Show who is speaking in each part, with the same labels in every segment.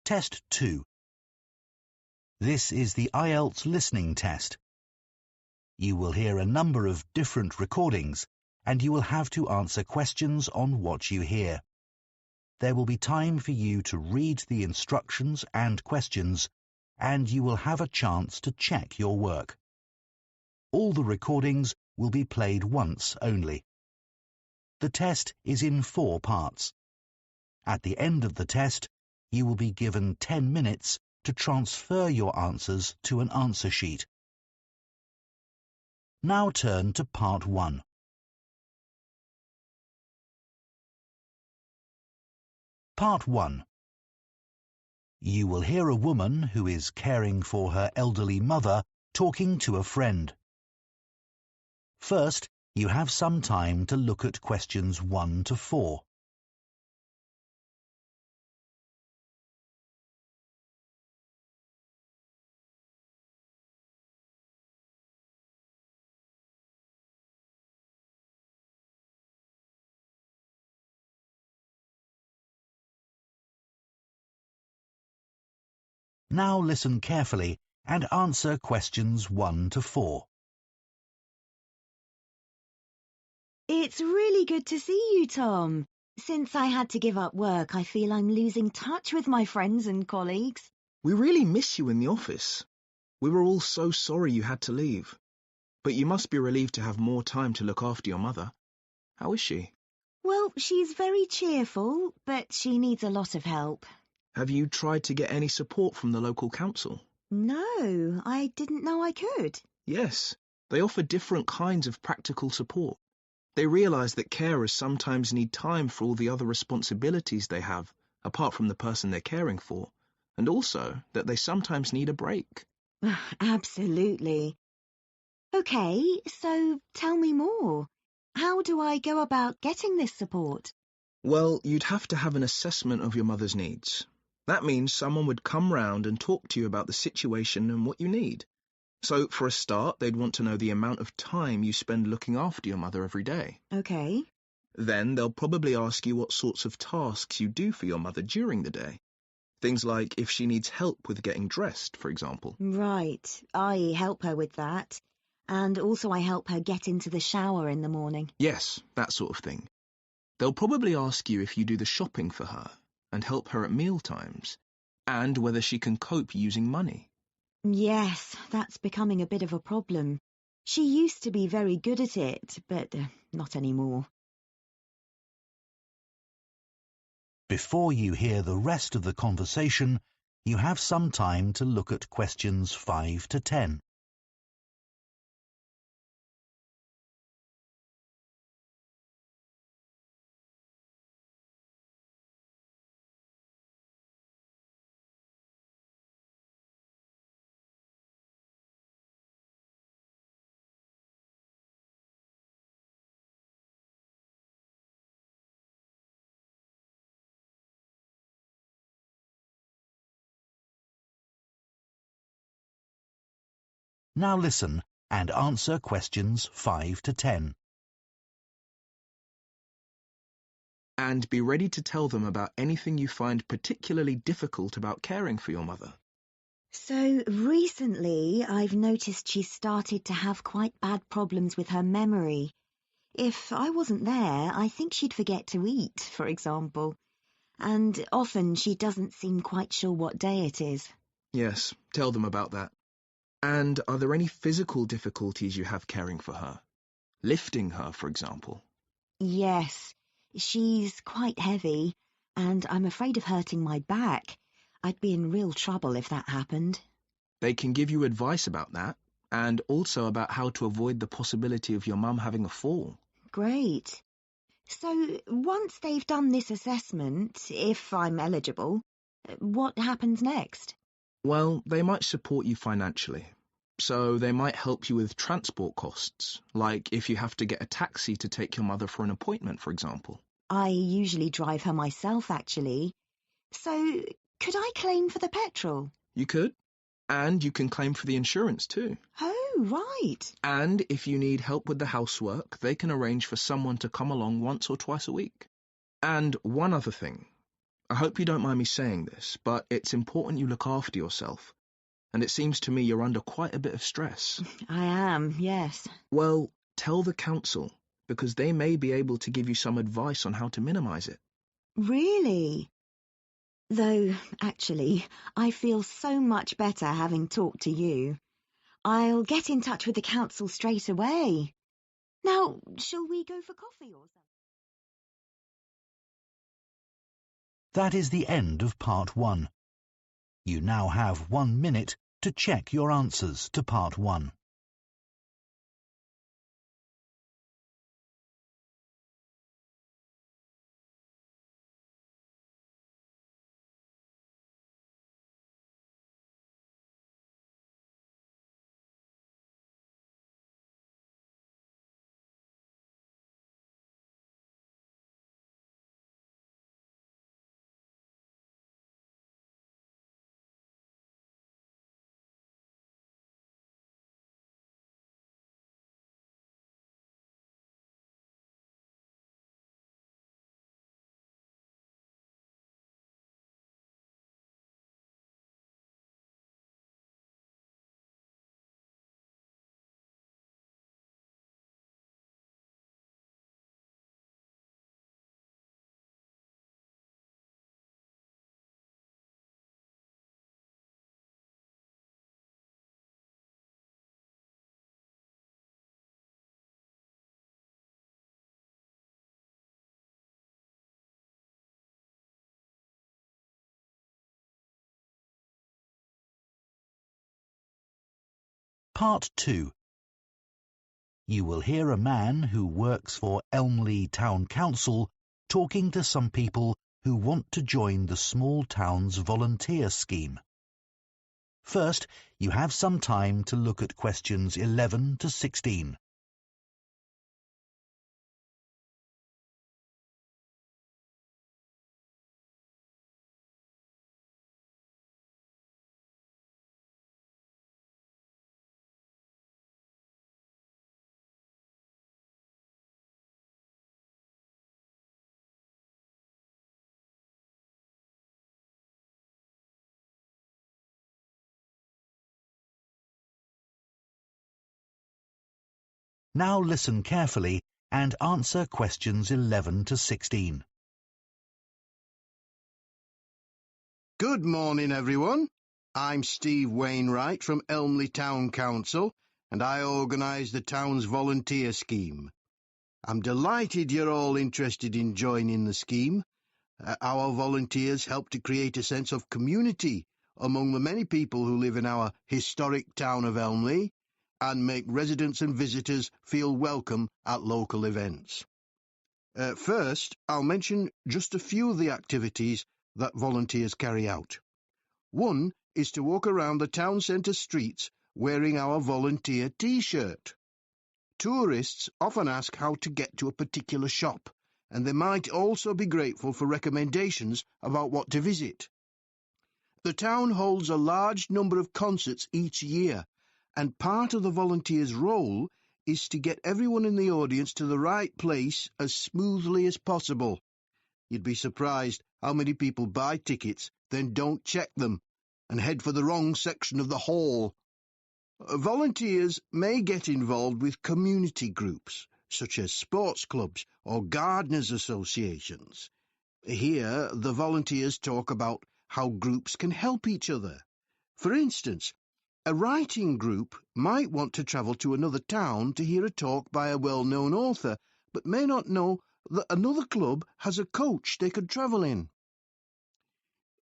Speaker 1: Test 2. This is the IELTS listening test. You will hear a number of different recordings, and you will have to answer questions on what you hear. There will be time for you to read the instructions and questions, and you will have a chance to check your work. All the recordings will be played once only. The test is in 4 parts. At the end of the test, you will be given 10 minutes to transfer your answers to an answer sheet. Now turn to Part 1. Part 1. You will hear a woman who is caring for her elderly mother talking to a friend. First, you have some time to look at questions 1 to 4. Now listen carefully and answer questions 1 to 4.
Speaker 2: It's really good to see you, Tom. Since I had to give up work, I feel I'm losing touch with my friends and colleagues.
Speaker 3: We really miss you in the office. We were all so sorry you had to leave. But you must be relieved to have more time to look after your mother. How is she?
Speaker 2: Well, she's very cheerful, but she needs a lot of help.
Speaker 3: Have you tried to get any support from the local council?
Speaker 2: No, I didn't know I could.
Speaker 3: Yes, they offer different kinds of practical support. They realise that carers sometimes need time for all the other responsibilities they have, apart from the person they're caring for, and also that they sometimes need a break.
Speaker 2: Absolutely. Okay, so tell me more. How do I go about getting this support?
Speaker 3: Well, you'd have to have an assessment of your mother's needs. That means someone would come round and talk to you about the situation and what you need. So, for a start, they'd want to know the amount of time you spend looking after your mother every day.
Speaker 2: Okay.
Speaker 3: Then they'll probably ask you what sorts of tasks you do for your mother during the day. Things like if she needs help with getting dressed, for example.
Speaker 2: Right, I help her with that. And also I help her get into the shower in the morning.
Speaker 3: Yes, that sort of thing. They'll probably ask you if you do the shopping for her and help her at meal times, and whether she can cope using money.
Speaker 2: Yes, that's becoming a bit of a problem. She used to be very good at it, but not anymore.
Speaker 1: Before you hear the rest of the conversation, you have some time to look at questions 5 to 10. Now listen and answer questions 5 to 10.
Speaker 3: And be ready to tell them about anything you find particularly difficult about caring for your mother.
Speaker 2: So recently I've noticed she's started to have quite bad problems with her memory. If I wasn't there, I think she'd forget to eat, for example. And often she doesn't seem quite sure what day it is.
Speaker 3: Yes, tell them about that. And are there any physical difficulties you have caring for her? Lifting her, for example?
Speaker 2: Yes, she's quite heavy, and I'm afraid of hurting my back. I'd be in real trouble if that happened.
Speaker 3: They can give you advice about that, and also about how to avoid the possibility of your mum having a fall.
Speaker 2: Great. So once they've done this assessment, if I'm eligible, what happens next?
Speaker 3: Well, they might support you financially. So they might help you with transport costs, like if you have to get a taxi to take your mother for an appointment, for example.
Speaker 2: I usually drive her myself, actually. So could I claim for the petrol?
Speaker 3: You could. And you can claim for the insurance too.
Speaker 2: Oh, right.
Speaker 3: And if you need help with the housework, they can arrange for someone to come along once or twice a week. And one other thing. I hope you don't mind me saying this, but it's important you look after yourself. And it seems to me you're under quite a bit of stress.
Speaker 2: I am, yes.
Speaker 3: Well, tell the council, because they may be able to give you some advice on how to minimize it.
Speaker 2: Really? Though, actually, I feel so much better having talked to you. I'll get in touch with the council straight away. Now, shall we go for coffee or something?
Speaker 1: That is the end of part 1. You now have 1 minute to check your answers to part 1. Part 2. You will hear a man who works for Elmley Town Council talking to some people who want to join the small town's volunteer scheme. First, you have some time to look at questions 11 to 16. Now listen carefully and answer questions 11 to 16.
Speaker 4: Good morning, everyone. I'm Steve Wainwright from Elmley Town Council, and I organise the town's volunteer scheme. I'm delighted you're all interested in joining the scheme. Our volunteers help to create a sense of community among the many people who live in our historic town of Elmley, and make residents and visitors feel welcome at local events. First, I'll mention just a few of the activities that volunteers carry out. One is to walk around the town centre streets wearing our volunteer T-shirt. Tourists often ask how to get to a particular shop, and they might also be grateful for recommendations about what to visit. The town holds a large number of concerts each year, and part of the volunteers' role is to get everyone in the audience to the right place as smoothly as possible. You'd be surprised how many people buy tickets, then don't check them, and head for the wrong section of the hall. Volunteers may get involved with community groups, such as sports clubs or gardeners' associations. Here, the volunteers talk about how groups can help each other. For instance, a writing group might want to travel to another town to hear a talk by a well-known author, but may not know that another club has a coach they could travel in.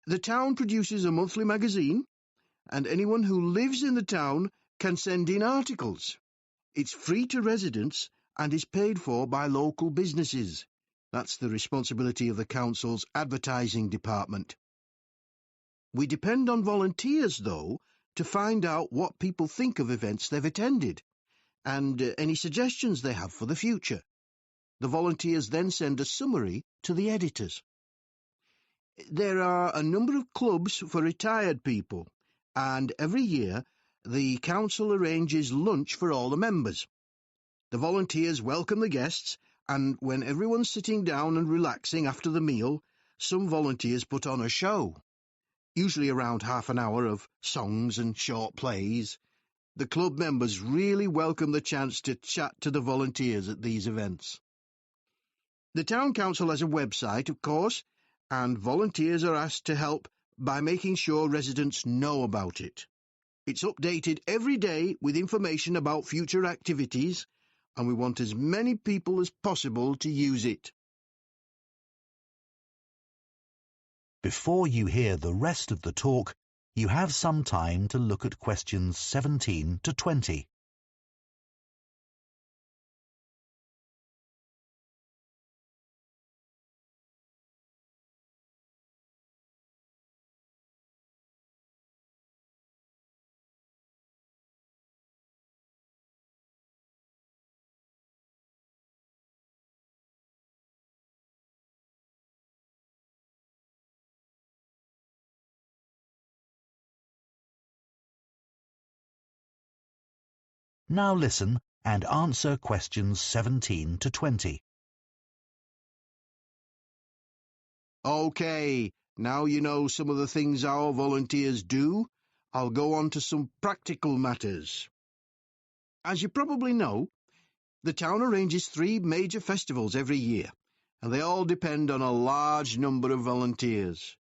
Speaker 4: The town produces a monthly magazine, and anyone who lives in the town can send in articles. It's free to residents and is paid for by local businesses. That's the responsibility of the council's advertising department. We depend on volunteers, though, to find out what people think of events they've attended, and any suggestions they have for the future. The volunteers then send a summary to the editors. There are a number of clubs for retired people, and every year the council arranges lunch for all the members. The volunteers welcome the guests, and when everyone's sitting down and relaxing after the meal, some volunteers put on a show, usually around half an hour of songs and short plays. The club members really welcome the chance to chat to the volunteers at these events. The town council has a website, of course, and volunteers are asked to help by making sure residents know about it. It's updated every day with information about future activities, and we want as many people as possible to use it.
Speaker 1: Before you hear the rest of the talk, you have some time to look at questions 17 to 20. Now listen and answer questions 17 to 20.
Speaker 4: OK, now you know some of the things our volunteers do. I'll go on to some practical matters. As you probably know, the town arranges 3 major festivals every year, and they all depend on a large number of volunteers.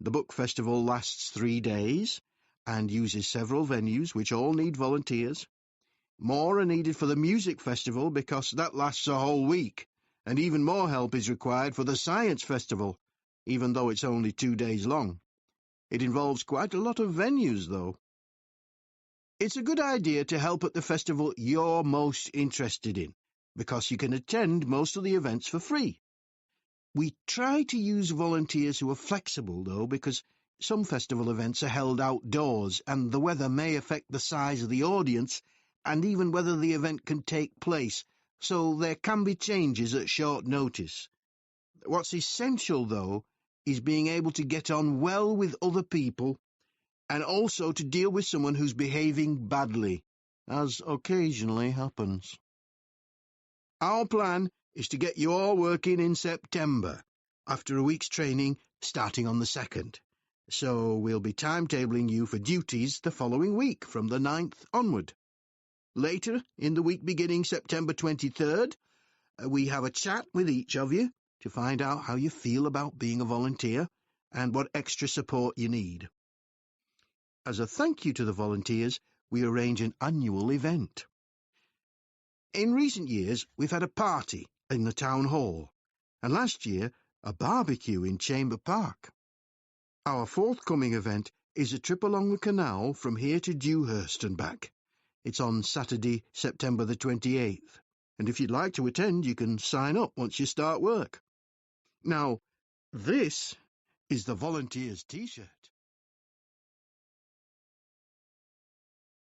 Speaker 4: The book festival lasts 3 days and uses several venues which all need volunteers. More are needed for the music festival because that lasts a whole week, and even more help is required for the science festival, even though it's only 2 days long. It involves quite a lot of venues, though. It's a good idea to help at the festival you're most interested in, because you can attend most of the events for free. We try to use volunteers who are flexible, though, because some festival events are held outdoors, and the weather may affect the size of the audience and even whether the event can take place, so there can be changes at short notice. What's essential, though, is being able to get on well with other people and also to deal with someone who's behaving badly, as occasionally happens. Our plan is to get you all working in September, after a week's training starting on the 2nd. So we'll be timetabling you for duties the following week from the 9th onward. Later, in the week beginning September 23rd, we have a chat with each of you to find out how you feel about being a volunteer and what extra support you need. As a thank you to the volunteers, we arrange an annual event. In recent years, we've had a party in the town hall, and last year, a barbecue in Chamber Park. Our forthcoming event is a trip along the canal from here to Dewhurst and back. It's on Saturday, September the 28th, and if you'd like to attend, you can sign up once you start work. Now, this is the volunteers' T-shirt.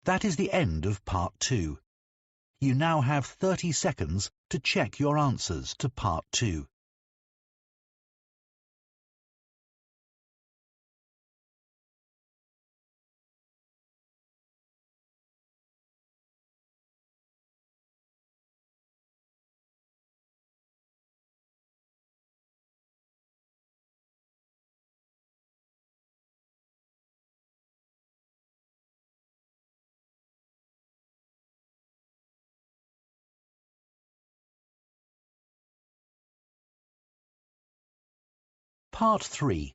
Speaker 1: That is the end of Part 2. You now have 30 seconds to check your answers to Part 2. Part 3.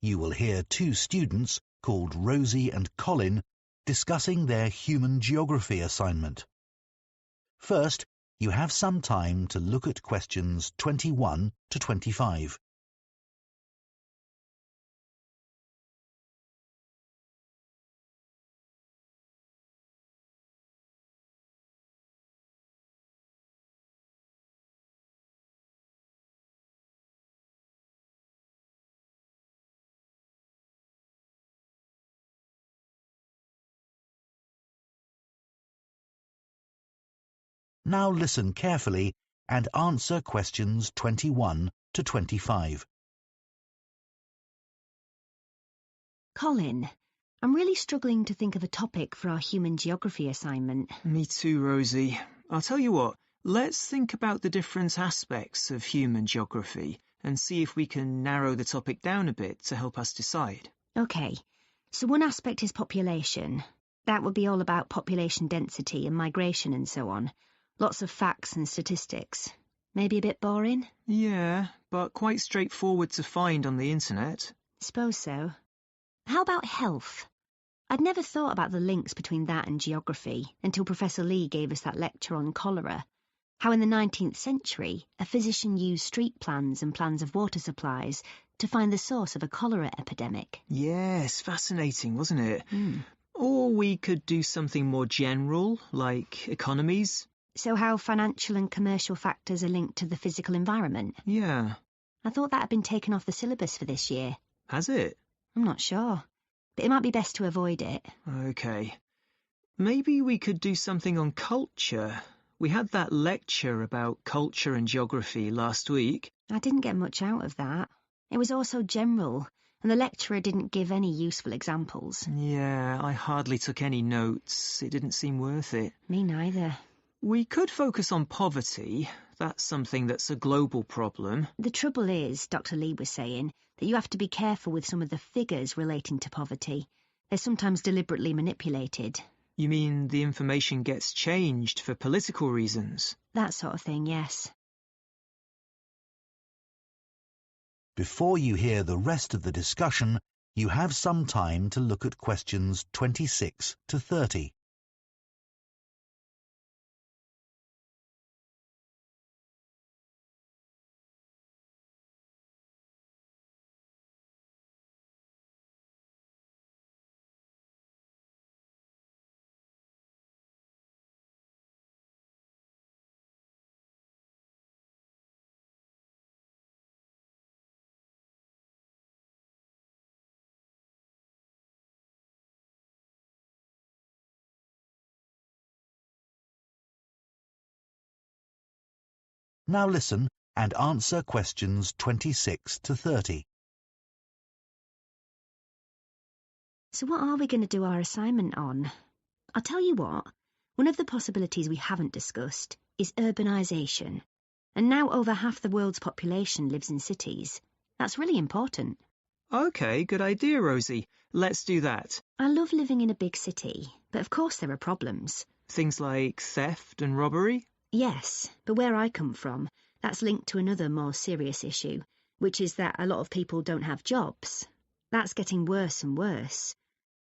Speaker 1: You will hear 2 students called Rosie and Colin discussing their human geography assignment. First, you have some time to look at questions 21 to 25. Now listen carefully and answer questions 21 to 25.
Speaker 2: Colin, I'm really struggling to think of a topic for our human geography assignment.
Speaker 5: Me too, Rosie. I'll tell you what, let's think about the different aspects of human geography and see if we can narrow the topic down a bit to help us decide.
Speaker 2: OK, so one aspect is population. That would be all about population density and migration and so on. Lots of facts and statistics. Maybe a bit boring?
Speaker 5: Yeah, but quite straightforward to find on the internet.
Speaker 2: Suppose so. How about health? I'd never thought about the links between that and geography until Professor Lee gave us that lecture on cholera. How in the 19th century, a physician used street plans and plans of water supplies to find the source of a cholera epidemic.
Speaker 5: Yes, fascinating, wasn't it?
Speaker 2: Hmm.
Speaker 5: Or we could do something more general, like economies.
Speaker 2: So how financial and commercial factors are linked to the physical environment?
Speaker 5: Yeah.
Speaker 2: I thought that had been taken off the syllabus for this year.
Speaker 5: Has it?
Speaker 2: I'm not sure, but it might be best to avoid it.
Speaker 5: OK. Maybe we could do something on culture. We had that lecture about culture and geography last week.
Speaker 2: I didn't get much out of that. It was all so general, and the lecturer didn't give any useful examples.
Speaker 5: Yeah, I hardly took any notes. It didn't seem worth it.
Speaker 2: Me neither.
Speaker 5: We could focus on poverty. That's something that's a global problem.
Speaker 2: The trouble is, Dr. Lee was saying, that you have to be careful with some of the figures relating to poverty. They're sometimes deliberately manipulated.
Speaker 5: You mean the information gets changed for political reasons?
Speaker 2: That sort of thing, yes.
Speaker 1: Before you hear the rest of the discussion, you have some time to look at questions 26 to 30. Now listen and answer questions 26 to 30.
Speaker 2: So what are we going to do our assignment on? I'll tell you what, one of the possibilities we haven't discussed is urbanisation. And now over half the world's population lives in cities. That's really important.
Speaker 5: OK, good idea, Rosie. Let's do that.
Speaker 2: I love living in a big city, but of course there are problems.
Speaker 5: Things like theft and robbery?
Speaker 2: Yes, but where I come from, that's linked to another more serious issue, which is that a lot of people don't have jobs. That's getting worse and worse.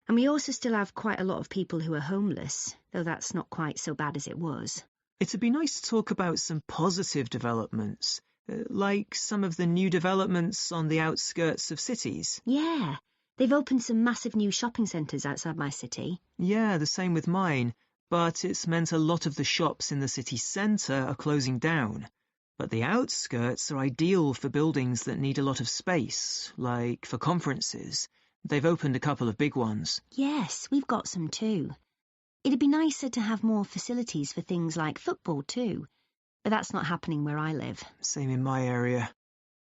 Speaker 2: And we also still have quite a lot of people who are homeless, though that's not quite so bad as it was.
Speaker 5: It'd be nice to talk about some positive developments, like some of the new developments on the outskirts of cities.
Speaker 2: Yeah, they've opened some massive new shopping centres outside my city.
Speaker 5: Yeah, the same with mine. But it's meant a lot of the shops in the city centre are closing down. But the outskirts are ideal for buildings that need a lot of space, like for conferences. They've opened a couple of big ones.
Speaker 2: Yes, we've got some too. It'd be nicer to have more facilities for things like football too, but that's not happening where I live.
Speaker 5: Same in my area.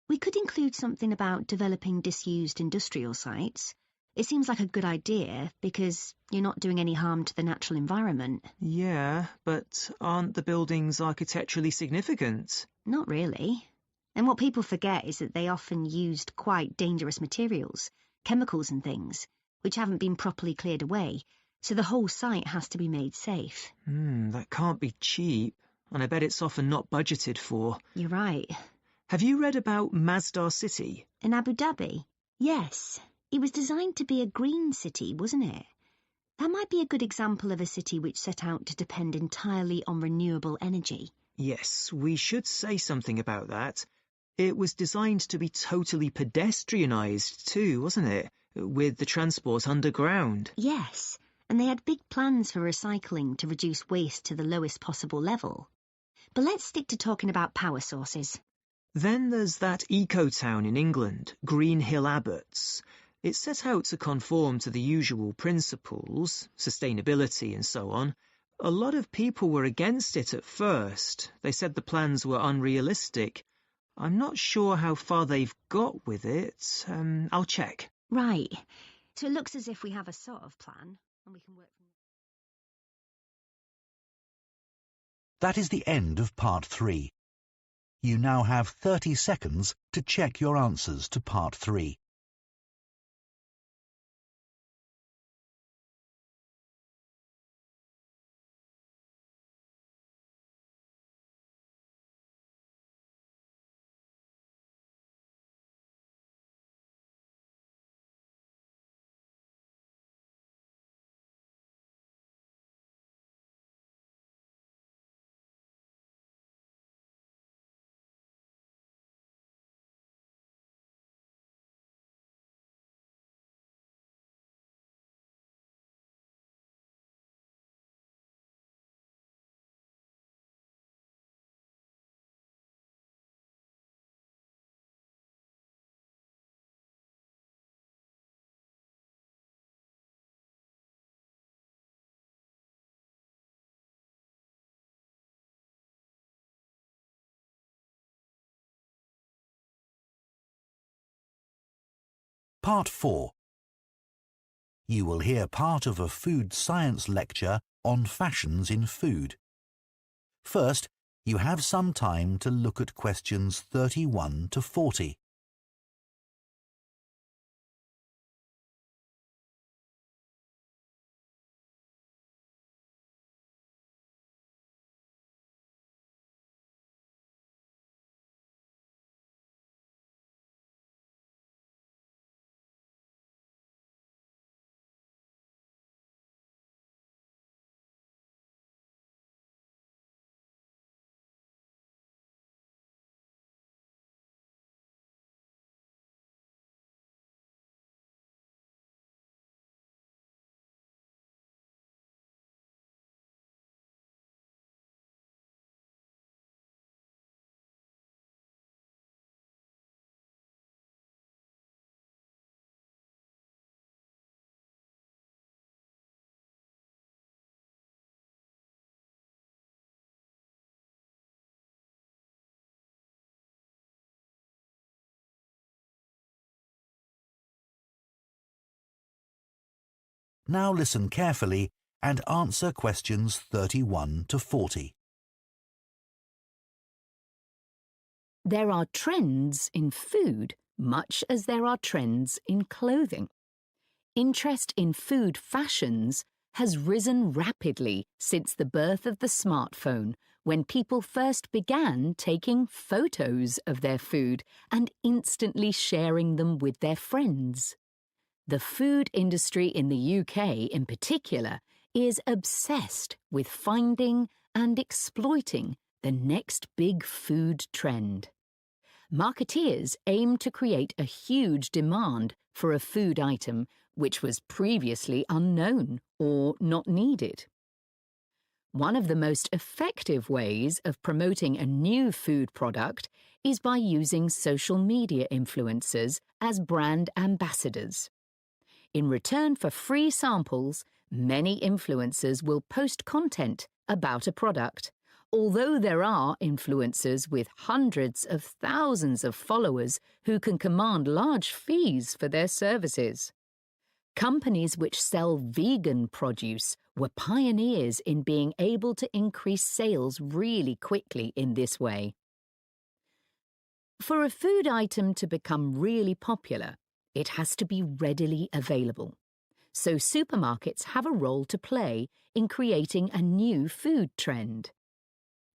Speaker 2: We could include something about developing disused industrial sites. It seems like a good idea because you're not doing any harm to the natural environment.
Speaker 5: Yeah, but aren't the buildings architecturally significant?
Speaker 2: Not really. And what people forget is that they often used quite dangerous materials, chemicals and things, which haven't been properly cleared away, so the whole site has to be made safe.
Speaker 5: That can't be cheap, and I bet it's often not budgeted for.
Speaker 2: You're right.
Speaker 5: Have you read about Masdar City?
Speaker 2: In Abu Dhabi? Yes. It was designed to be a green city, wasn't it? That might be a good example of a city which set out to depend entirely on renewable energy.
Speaker 5: Yes, we should say something about that. It was designed to be totally pedestrianised too, wasn't it? With the transport underground.
Speaker 2: Yes, and they had big plans for recycling to reduce waste to the lowest possible level. But let's stick to talking about power sources.
Speaker 5: Then there's that eco-town in England, Green Hill Abbots. It set out to conform to the usual principles, sustainability and so on. A lot of people were against it at first. They said the plans were unrealistic. I'm not sure how far they've got with it. I'll check.
Speaker 2: Right. So it looks as if we have a sort of plan, and we can work from...
Speaker 1: That is the end of part 3. You now have 30 seconds to check your answers to Part 3. Part 4. You will hear part of a food science lecture on fashions in food. First, you have some time to look at questions 31 to 40. Now listen carefully and answer questions 31 to 40.
Speaker 6: There are trends in food much as there are trends in clothing. Interest in food fashions has risen rapidly since the birth of the smartphone, when people first began taking photos of their food and instantly sharing them with their friends. The food industry in the UK in particular is obsessed with finding and exploiting the next big food trend. Marketeers aim to create a huge demand for a food item which was previously unknown or not needed. One of the most effective ways of promoting a new food product is by using social media influencers as brand ambassadors. In return for free samples, many influencers will post content about a product. Although there are influencers with hundreds of thousands of followers who can command large fees for their services. Companies which sell vegan produce were pioneers in being able to increase sales really quickly in this way. For a food item to become really popular, it has to be readily available. So supermarkets have a role to play in creating a new food trend.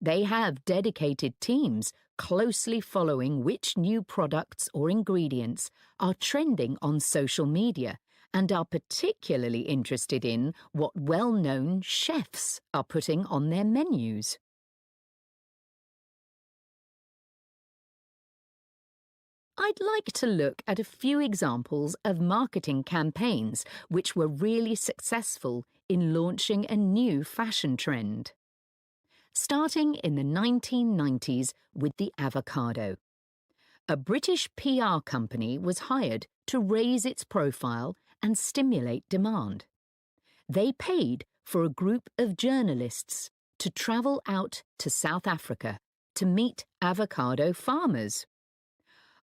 Speaker 6: They have dedicated teams closely following which new products or ingredients are trending on social media and are particularly interested in what well-known chefs are putting on their menus. I'd like to look at a few examples of marketing campaigns which were really successful in launching a new fashion trend. Starting in the 1990s with the avocado. A British PR company was hired to raise its profile and stimulate demand. They paid for a group of journalists to travel out to South Africa to meet avocado farmers.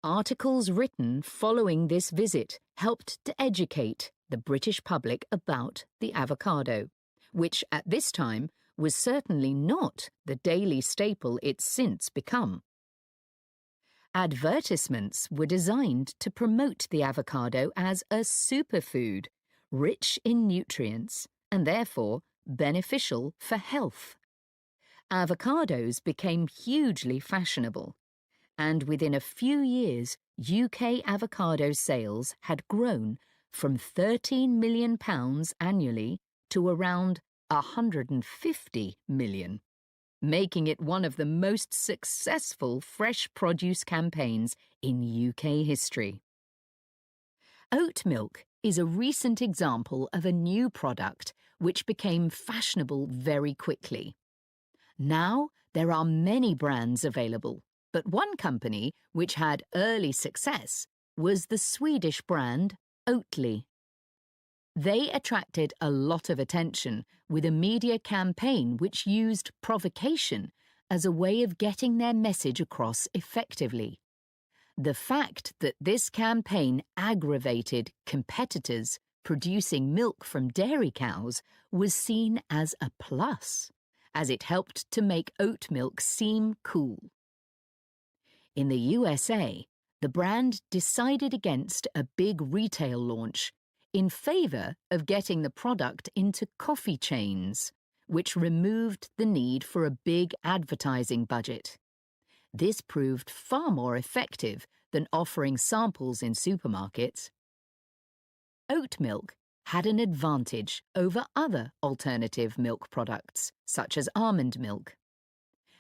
Speaker 6: Articles written following this visit helped to educate the British public about the avocado, which at this time was certainly not the daily staple it's since become. Advertisements were designed to promote the avocado as a superfood, rich in nutrients and therefore beneficial for health. Avocados became hugely fashionable, and within a few years, UK avocado sales had grown from £13 million annually to around £150 million, making it one of the most successful fresh produce campaigns in UK history. Oat milk is a recent example of a new product which became fashionable very quickly. Now there are many brands available, but one company which had early success was the Swedish brand Oatly. They attracted a lot of attention with a media campaign which used provocation as a way of getting their message across effectively. The fact that this campaign aggravated competitors producing milk from dairy cows was seen as a plus, as it helped to make oat milk seem cool. In the USA, the brand decided against a big retail launch in favour of getting the product into coffee chains, which removed the need for a big advertising budget. This proved far more effective than offering samples in supermarkets. Oat milk had an advantage over other alternative milk products, such as almond milk.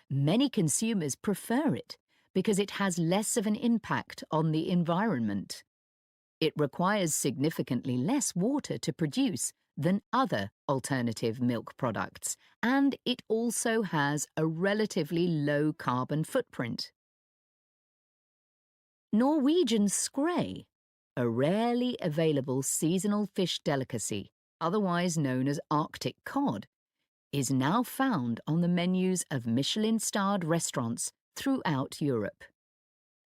Speaker 6: Many consumers prefer it because it has less of an impact on the environment. It requires significantly less water to produce than other alternative milk products, and it also has a relatively low carbon footprint. Norwegian skrei, a rarely available seasonal fish delicacy, otherwise known as Arctic cod, is now found on the menus of Michelin-starred restaurants throughout Europe.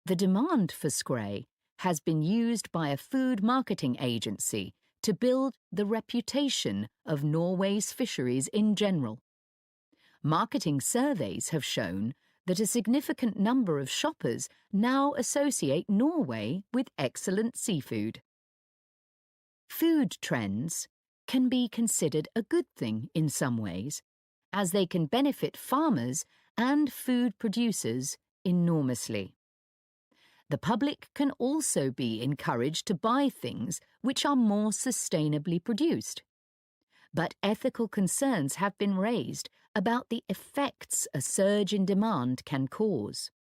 Speaker 6: The demand for skrei has been used by a food marketing agency to build the reputation of Norway's fisheries in general. Marketing surveys have shown that a significant number of shoppers now associate Norway with excellent seafood. Food trends can be considered a good thing in some ways, as they can benefit farmers and food producers enormously. The public can also be encouraged to buy things which are more sustainably produced. But ethical concerns have been raised about the effects a surge in demand can cause.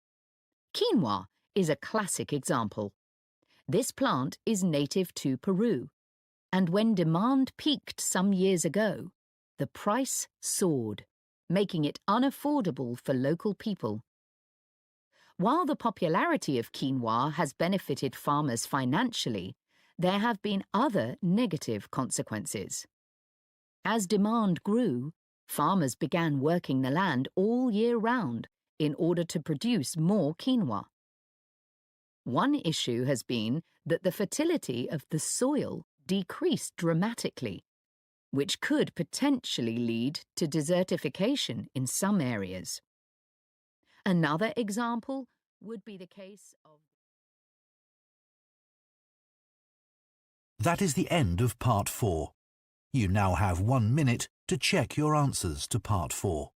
Speaker 6: Quinoa is a classic example. This plant is native to Peru, and when demand peaked some years ago, the price soared, making it unaffordable for local people. While the popularity of quinoa has benefited farmers financially, there have been other negative consequences. As demand grew, farmers began working the land all year round in order to produce more quinoa. One issue has been that the fertility of the soil decreased dramatically, which could potentially lead to desertification in some areas. Another example would be the case of...
Speaker 1: That is the end of Part 4. You now have 1 minute to check your answers to Part 4.